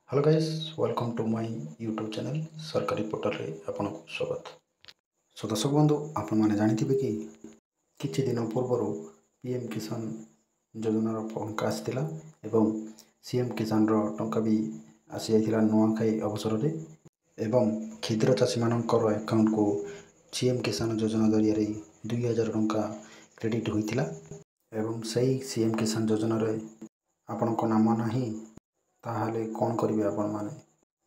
Hello guys, welcome to my YouTube channel सरकारी portal रे आपनको स्वागत। सो दर्शक बंधु आपण मैंने जानते कि किछि दिन पूर्व पीएम किसान योजनार टंका आसाला एवं सीएम किसान टंका भी आसी जाइथिला नुआखाई अवसर रे एवं क्षुद्र चाषी मानकर अकाउंट को सीएम किसान योजना जरिए 2000 टंका क्रेडिट होइथिला एवं सही सीएम किसान योजना रे आपणको नाम नाही ताहले कौन करेंगे आपण मैंने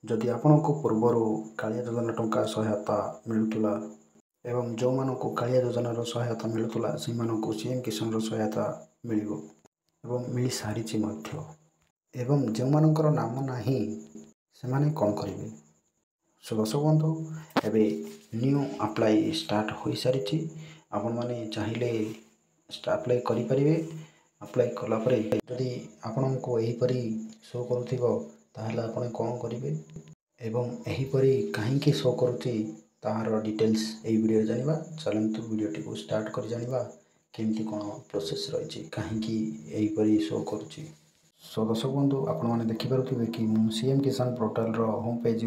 जदि आपण को पूर्वर कालिया योजना टंका सहायता मिलूला एवं जो मानक कालिया योजनार सहायता मिलूला से सीएम किसान सहायता मिल एवं मिल सारी एवं जो मानकर नाम नाही से माने कौन करेंगे। सो दर्शक बंधु एबे न्यू अप्लाई स्टार्ट हो सारी आपण मैंने चाहिए अप्लाई करें। अप्लाई कलापर जदि आपण को यहीपरी शो करुथिबो ताहले आपण कौन करेंगे एवं यहीपरी कहीं शो करुच्ची ताहार डिटेल्स यही वीडियो जानिबा। चलंतु वीडियोटी को स्टार्ट कर जानिबा केमती कौन प्रोसेस रही कहीं यहीपरी शो करुच्ची। सो दर्शक बंधु आपण मैंने देखिपे कि CM Kisan portal home page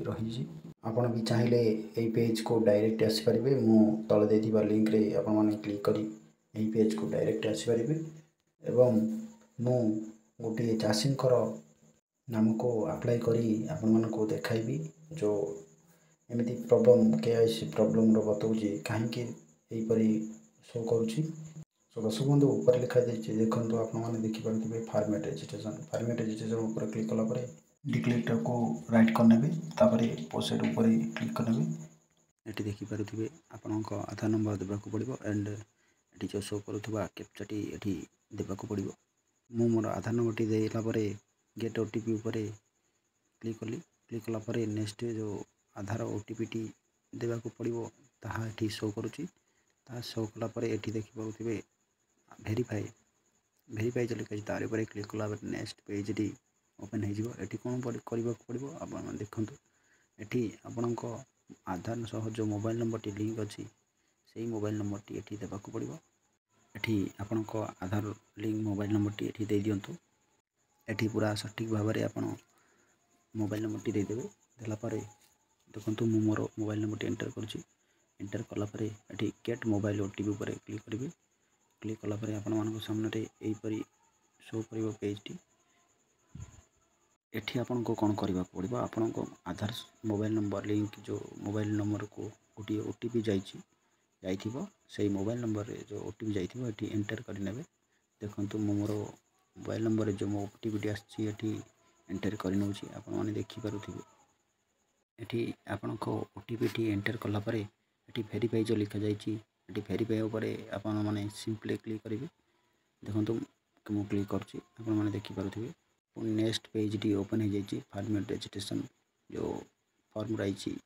रही आपण भी चाहिए यही पेज को डायरेक्ट आसीपारे मु तले देथिबा लिंक रे आपण मैंने क्लिक करी यही पेज को डायरेक्ट आसीपारे एवं मु गोटे चाषी नाम को अप्लाई करी आपण मन को देखाइबी जो एमती प्रॉब्लम केआईसी प्रॉब्लम बताऊँगी कहीं यहीपरी शो करुच्ची। सो दर्शक बंधु ऊपर लिखा देखो आपने देखिपे फार्मेट रजिस्ट्रेशन ऊपर क्लिक कलापर डिक्लेरेटर को राइट करने तापर पोस्टेड ऊपर क्लिक करने ये देखिपे आपण आधार नंबर देवाक पड़ो एंड ये जो शो करुवा कैप्चाटी ये देवाक पड़ो। मु मोर आधार नंबर देला गेट ओटीपी ऊपर क्लिक कली क्लिक कलापर नेक्स्ट जो आधार ओटीपी टी देवाक पड़ो ताहा ये शो करुच्ची ता शो कलापर ये देखिपे भेरीफाई जो लिखा तार ऊपर क्लिक कला नेक्स्ट पेज टी ओपन हो कौन करने पड़ो आप देखु ये आपण आधार सह जो मोबाइल नंबर टी लिंक अच्छी से मोबाइल नंबर टी ये देवाक पड़ो। ये आपण आधार लिंक मोबाइल नंबर टी ये दे दिंतु ये पूरा सठिक भाव में आप मोबाइल नंबर टी देदेवे देलापर देखो मु मोर मोबाइल नंबर टी एंटर करुँची एंटर कलापर ये गेट मोबाइल ओटीपी ऊपर क्लिक करेंगे क्लिक कलापर आपण सामने यहीपरी शो कर पेज टी एठी आपन को कौन करने पड़ो आपण को आधार मोबाइल नंबर लिंक जो मोबाइल नंबर को गोटे ओटीपी जाइथिबो से मोबाइल नंबर जो ओटीपी जाइथिबो एठी एंटर करने देखो मोर मोबाइल नंबर जो मो ओटीपी आसी एंटर करनौछि आपण माने देखि पारुथिबे एठी आपण को ओटीपी टी एंटर कला परे एठी वेरीफाई जो लिखा जाइछि एठी वेरीफाई ऊपर आपण माने सिंपली क्लिक करिवे देखो मु क्लिक करछि आपण माने देखि पारुथिबे नेक्स्ट पेज टी ओपन हो जाइए फार्मेट रजिस्ट्रेशन जो फॉर्म रही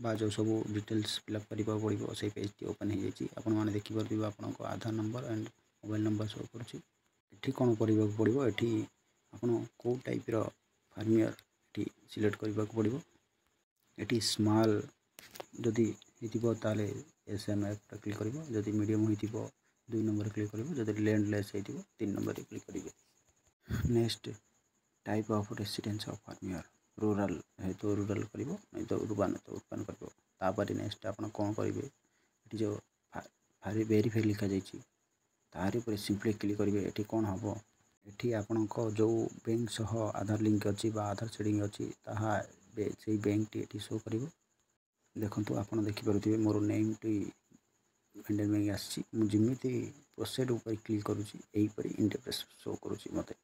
बा जो सब डिटेल्स फिलअप करने पड़ो से पेज टी ओपन हो जाइए आपण मैंने देखिपारे आपण Aadhaar number and mobile number show करुँची कौन करने पड़ो ये आपड़ कौ टाइप फार्मियर ये सिलेक्ट करने पड़ो ये स्मॉल जदि ताले SMF क्लिक कर जदि मीडियम हो 2 नंबर क्लिक कर जदि लैंडलेस हो 3 नंबर क्लिक करेंगे। Next type of residence of farmer rural है तो रूरल कर नहीं तो उर्बान तो उर्बान कर नेक्स्ट आप कौन करेंगे ये जो वेरीफाई लिखा जाइए तार पर सिंपली क्लिक करेंगे ये कौन हम ये आपण जो बैंक सह आधार लिंक अच्छी आधार सेडिंग अच्छी से बैंक टी ये शो कर देखो आप देखिपे मोर नेम टी इंडियन बैंक आसमी प्रोसेड ऊपर क्लिक करुँची यहीपर इंटरफेस शो करुँची मत।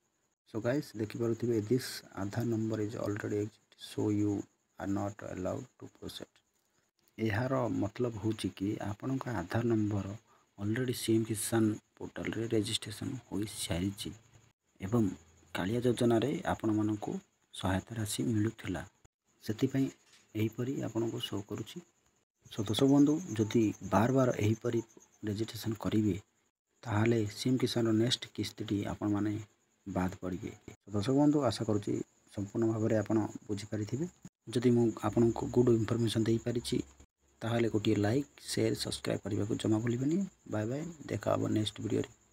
सो गाइस देखिपे this Aadhaar number is already exist so you are not allowed to proceed यार मतलब हूँ कि आपण Aadhaar number already CM Kisan portal रे रजिस्ट्रेशन हो सारी एवं कालिया योजना रे आपण मानक सहायता राशि मिलूला से यहीपरी आपण को शो करुँची। सो दर्शक बंधु जदि बार बार यहीपरी रजिस्ट्रेशन करेंगे ताहले सीएम किसान नेक्स्ट किस्ती आपण माने बाद पड़े। दर्शक बंधु आशा करुँची संपूर्ण भाव में आपड़ बुझीपारे जदि मुझे गुड इनफॉरमेशन दे पारिछि ताहले गोटे लाइक शेयर सब्सक्राइब करने को जमा भूलिबेनी। बाय बाय, देखा नेक्स्ट वीडियो रे।